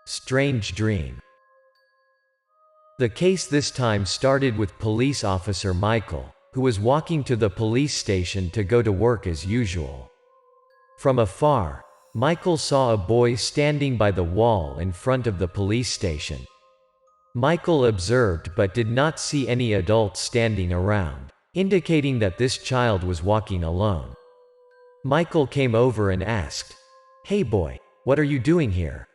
Strange dream. The case this time started with police officer Michael, who was walking to the police station to go to work as usual. From afar, Michael saw a boy standing by the wall in front of the police station. Michael observed but did not see any adults standing around, indicating that this child was walking alone. Michael came over and asked, "Hey boy, what are you doing here?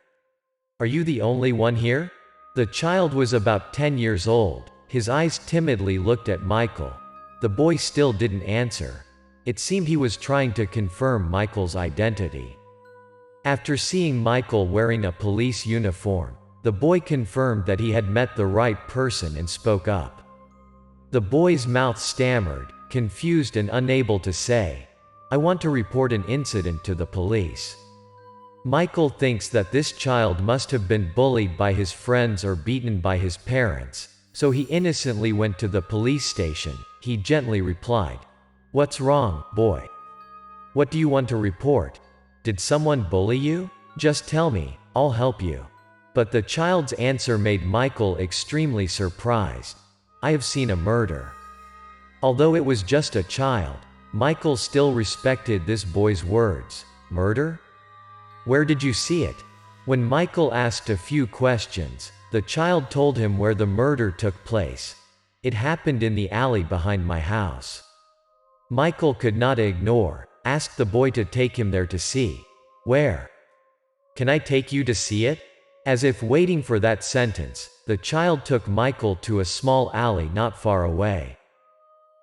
Are you the only one here?" The child was about 10 years old. His eyes timidly looked at Michael. The boy still didn't answer. It seemed he was trying to confirm Michael's identity. After seeing Michael wearing a police uniform, the boy confirmed that he had met the right person and spoke up. The boy's mouth stammered, confused and unable to say, "I want to report an incident to the police." Michael thinks that this child must have been bullied by his friends or beaten by his parents, so he innocently went to the police station. He gently replied, "What's wrong, boy? What do you want to report? Did someone bully you? Just tell me, I'll help you." But the child's answer made Michael extremely surprised. "I have seen a murder." Although it was just a child, Michael still respected this boy's words. "Murder? Where did you see it?" When Michael asked a few questions, the child told him where the murder took place. "It happened in the alley behind my house." Michael could not ignore, asked the boy to take him there to see. "Where? Can I take you to see it?" As if waiting for that sentence, the child took Michael to a small alley not far away.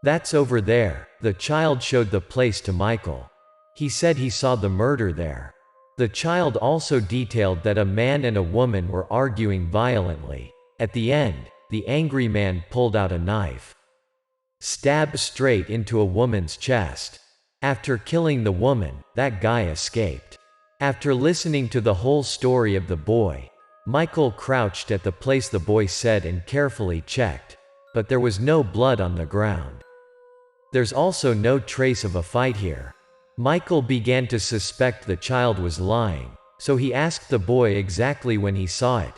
"That's over there." The child showed the place to Michael. He said he saw the murder there. The child also detailed that a man and a woman were arguing violently. At the end, the angry man pulled out a knife, stabbed straight into a woman's chest. After killing the woman, that guy escaped. After listening to the whole story of the boy, Michael crouched at the place the boy said and carefully checked, but there was no blood on the ground. There's also no trace of a fight here. Michael began to suspect the child was lying, so he asked the boy exactly when he saw it.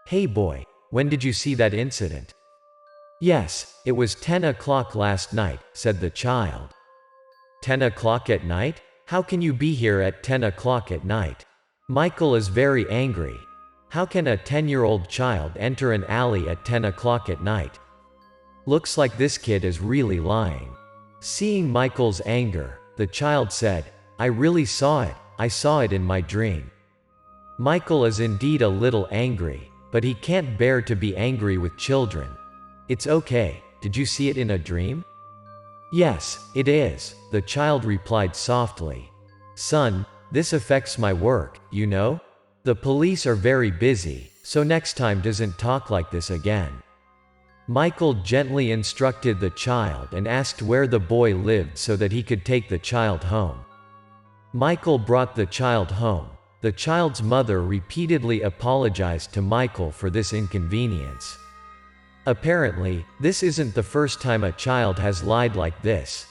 "Hey boy, when did you see that incident?" "Yes, it was 10 o'clock last night," said the child. 10 o'clock at night? How can you be here at 10 o'clock at night? Michael is very angry. How can a 10-year-old child enter an alley at 10 o'clock at night? Looks like this kid is really lying. Seeing Michael's anger, the child said, "I really saw it. I saw it in my dream." Michael is indeed a little angry, but he can't bear to be angry with children. "It's okay. Did you see it in a dream?" "Yes, it is," the child replied softly. "Son, this affects my work, you know? The police are very busy, so next time doesn't talk like this again." Michael gently instructed the child and asked where the boy lived so that he could take the child home. Michael brought the child home. The child's mother repeatedly apologized to Michael for this inconvenience. Apparently, this isn't the first time a child has lied like this.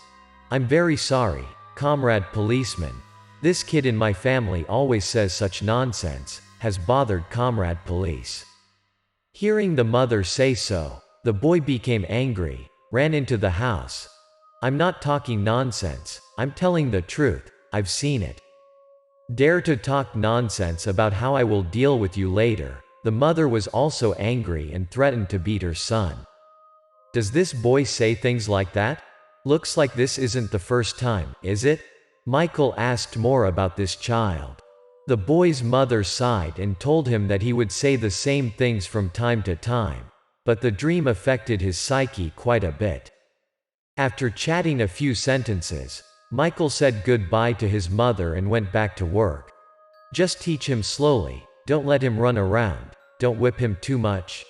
"I'm very sorry, comrade policeman. This kid in my family always says such nonsense," has bothered comrade police. Hearing the mother say so, the boy became angry, ran into the house. "I'm not talking nonsense, I'm telling the truth, I've seen it. Dare to talk nonsense about how I will deal with you later." The mother was also angry and threatened to beat her son. Does this boy say things like that? Looks like this isn't the first time, is it? Michael asked more about this child. The boy's mother sighed and told him that he would say the same things from time to time, but the dream affected his psyche quite a bit. After chatting a few sentences, Michael said goodbye to his mother and went back to work. "Just teach him slowly, don't let him run around, don't whip him too much."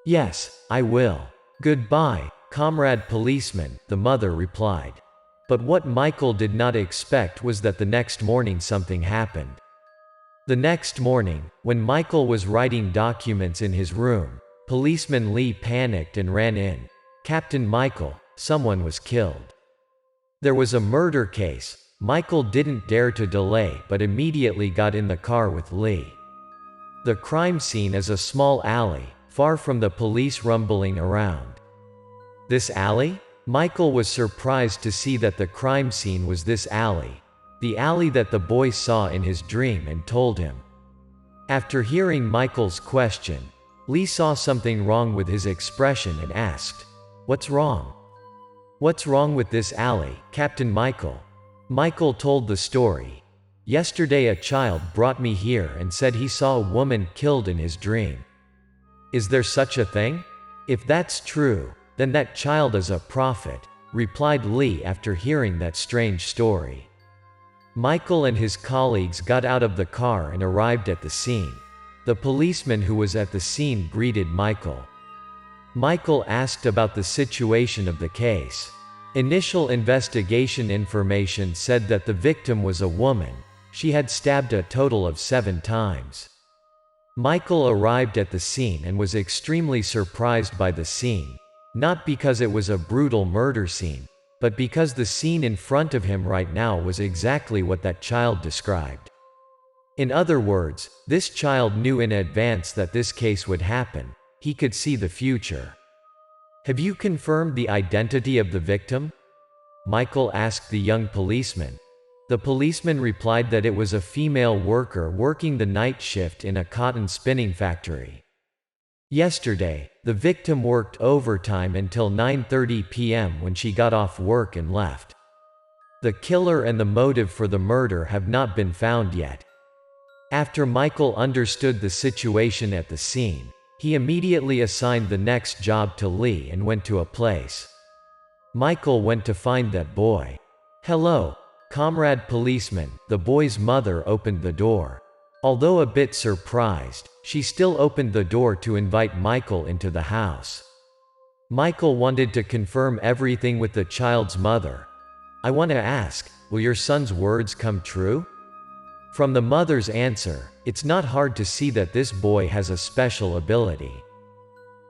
"Yes, I will. Goodbye, comrade policeman," the mother replied. But what Michael did not expect was that the next morning something happened. The next morning, when Michael was writing documents in his room, Policeman Lee panicked and ran in. "Captain Michael, someone was killed." There was a murder case. Michael didn't dare to delay but immediately got in the car with Lee. The crime scene is a small alley, far from the police rumbling around. This alley? Michael was surprised to see that the crime scene was this alley, the alley that the boy saw in his dream and told him. After hearing Michael's question, Lee saw something wrong with his expression and asked, "What's wrong?" "What's wrong with this alley, Captain Michael?" Michael told the story. "Yesterday a child brought me here and said he saw a woman killed in his dream." "Is there such a thing?" "If that's true, then that child is a prophet," replied Lee after hearing that strange story. Michael and his colleagues got out of the car and arrived at the scene. The policeman who was at the scene greeted Michael. Michael asked about the situation of the case. Initial investigation information said that the victim was a woman. She had stabbed a total of 7 times. Michael arrived at the scene and was extremely surprised by the scene, not because it was a brutal murder scene, but because the scene in front of him right now was exactly what that child described. In other words, this child knew in advance that this case would happen. He could see the future. "Have you confirmed the identity of the victim?" Michael asked the young policeman. The policeman replied that it was a female worker working the night shift in a cotton spinning factory. Yesterday, the victim worked overtime until 9:30 p.m. when she got off work and left. The killer and the motive for the murder have not been found yet. After Michael understood the situation at the scene, he immediately assigned the next job to Lee and went to a place. Michael went to find that boy. "Hello, comrade policeman," the boy's mother opened the door. Although a bit surprised, she still opened the door to invite Michael into the house. Michael wanted to confirm everything with the child's mother. "I want to ask, will your son's words come true?" From the mother's answer, it's not hard to see that this boy has a special ability.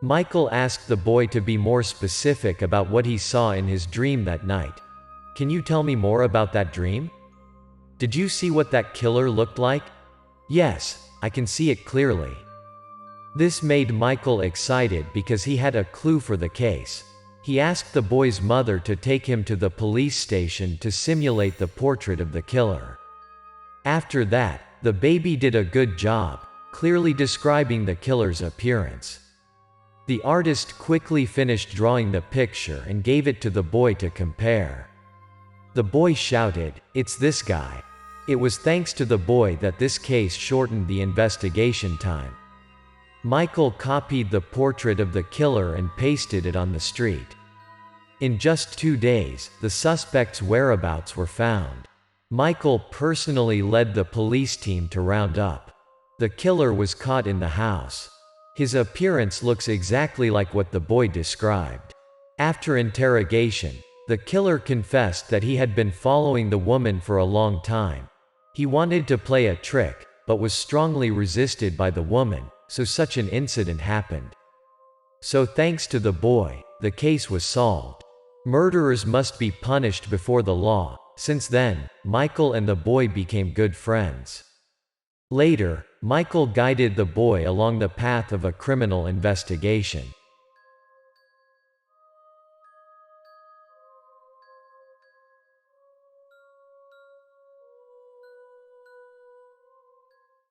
Michael asked the boy to be more specific about what he saw in his dream that night. "Can you tell me more about that dream? Did you see what that killer looked like?" "Yes, I can see it clearly." This made Michael excited because he had a clue for the case. He asked the boy's mother to take him to the police station to simulate the portrait of the killer. After that, the baby did a good job, clearly describing the killer's appearance. The artist quickly finished drawing the picture and gave it to the boy to compare. The boy shouted, "It's this guy." It was thanks to the boy that this case shortened the investigation time. Michael copied the portrait of the killer and pasted it on the street. In just 2 days, the suspect's whereabouts were found. Michael personally led the police team to round up. The killer was caught in the house. His appearance looks exactly like what the boy described. After interrogation, the killer confessed that he had been following the woman for a long time. He wanted to play a trick, but was strongly resisted by the woman, so such an incident happened. So thanks to the boy, the case was solved. Murderers must be punished before the law. Since then, Michael and the boy became good friends. Later, Michael guided the boy along the path of a criminal investigation.